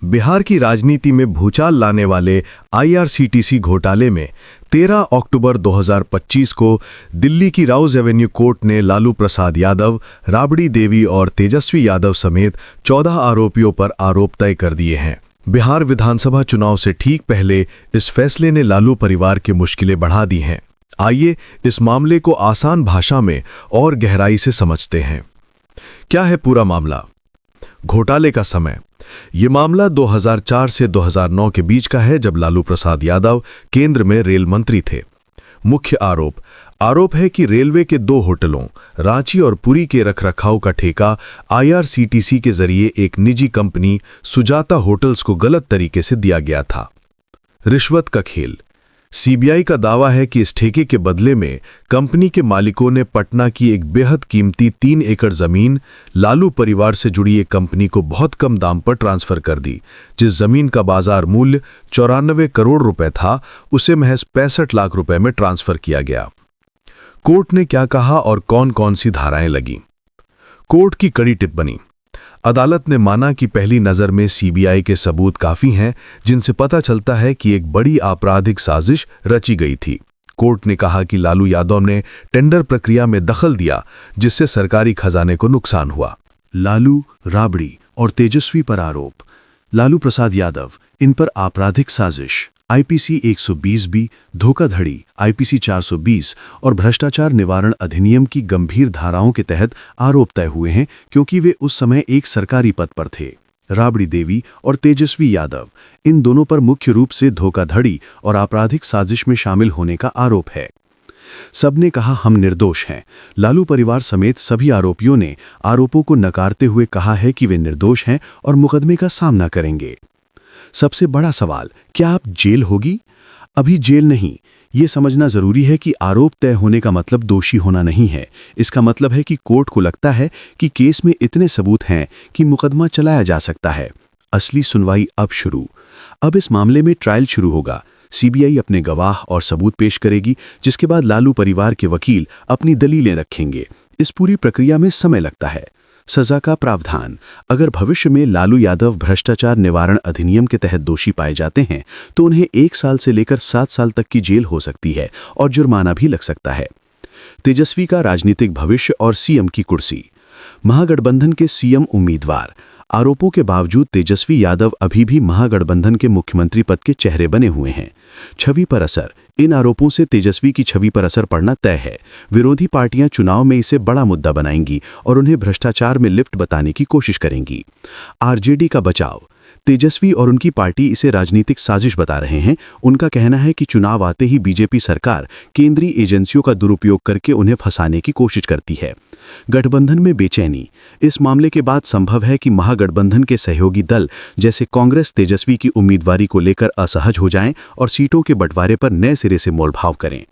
बिहार की राजनीति में भूचाल लाने वाले आईआरसीटीसी घोटाले में 13 अक्टूबर 2025 को दिल्ली की राउज एवेन्यू कोर्ट ने लालू प्रसाद यादव, राबड़ी देवी और तेजस्वी यादव समेत 14 आरोपियों पर आरोप तय कर दिए हैं। बिहार विधानसभा चुनाव से ठीक पहले इस फैसले ने लालू परिवार की मुश्किलें बढ़ा दी हैं। आइए इस मामले को आसान भाषा में और गहराई से समझते हैं। क्या है पूरा मामला? घोटाले का समय। ये मामला 2004 से 2009 के बीच का है, जब लालू प्रसाद यादव केंद्र में रेल मंत्री थे। मुख्य आरोप है कि रेलवे के 2 होटलों रांची और पुरी के रखरखाव का ठेका आईआरसीटीसी के जरिए एक निजी कंपनी सुजाता होटल्स को गलत तरीके से दिया गया था। रिश्वत का खेल। सीबीआई का दावा है कि इस ठेके के बदले में कंपनी के मालिकों ने पटना की एक बेहद कीमती 3 एकड़ जमीन लालू परिवार से जुड़ी एक कंपनी को बहुत कम दाम पर ट्रांसफर कर दी। जिस जमीन का बाजार मूल्य 94 करोड़ रुपए था, उसे महज 65 लाख रुपए में ट्रांसफर किया गया। कोर्ट ने क्या कहा और कौन कौन सी धाराएं लगी? कोर्ट की कड़ी टिप्पणी। अदालत ने माना कि पहली नज़र में सीबीआई के सबूत काफ़ी हैं, जिनसे पता चलता है कि एक बड़ी आपराधिक साजिश रची गई थी। कोर्ट ने कहा कि लालू यादव ने टेंडर प्रक्रिया में दखल दिया, जिससे सरकारी खजाने को नुकसान हुआ। लालू, राबड़ी और तेजस्वी पर आरोप। लालू प्रसाद यादव, इन पर आपराधिक साजिश आईपीसी 120B, धोखाधड़ी आईपीसी 420 और भ्रष्टाचार निवारण अधिनियम की गंभीर धाराओं के तहत आरोप तय हुए हैं, क्योंकि वे उस समय एक सरकारी पद पर थे। राबड़ी देवी और तेजस्वी यादव, इन दोनों पर मुख्य रूप से धोखाधड़ी और आपराधिक साजिश में शामिल होने का आरोप है। सबने कहा हम निर्दोष हैं। लालू परिवार समेत सभी आरोपियों ने आरोपों को नकारते हुए कहा है कि वे निर्दोष हैं और मुकदमे का सामना करेंगे। सबसे बड़ा सवाल, क्या अब जेल होगी? अभी जेल नहीं। ये समझना जरूरी है कि आरोप तय होने का मतलब दोषी होना नहीं है। इसका मतलब है कि कोर्ट को लगता है कि केस में इतने सबूत हैं कि मुकदमा चलाया जा सकता है। असली सुनवाई अब शुरू। अब इस मामले में ट्रायल शुरू होगा। सीबीआई अपने गवाह और सबूत पेश करेगी, जिसके बाद लालू परिवार के वकील अपनी दलीलें रखेंगे। इस पूरी प्रक्रिया में समय लगता है। सजा का प्रावधान। अगर भविष्य में लालू यादव भ्रष्टाचार निवारण अधिनियम के तहत दोषी पाए जाते हैं, तो उन्हें 1 साल से लेकर 7 साल तक की जेल हो सकती है और जुर्माना भी लग सकता है। तेजस्वी का राजनीतिक भविष्य और सीएम की कुर्सी। महागठबंधन के सीएम उम्मीदवार। आरोपों के बावजूद तेजस्वी यादव अभी भी महागठबंधन के मुख्यमंत्री पद के चेहरे बने हुए हैं। छवि पर असर। इन आरोपों से तेजस्वी की छवि पर असर पड़ना तय है। विरोधी पार्टियां चुनाव में इसे बड़ा मुद्दा बनाएंगी और उन्हें भ्रष्टाचार में लिफ्ट बताने की कोशिश करेंगी। आरजेडी का बचाव। तेजस्वी और उनकी पार्टी इसे राजनीतिक साजिश बता रहे हैं। उनका कहना है कि चुनाव आते ही बीजेपी सरकार केंद्रीय एजेंसियों का दुरुपयोग करके उन्हें फंसाने की कोशिश करती है। गठबंधन में बेचैनी। इस मामले के बाद संभव है कि महागठबंधन के सहयोगी दल जैसे कांग्रेस तेजस्वी की उम्मीदवारी को लेकर असहज हो जाएं और सीटों के बंटवारे पर नए सिरे से मोलभाव करें।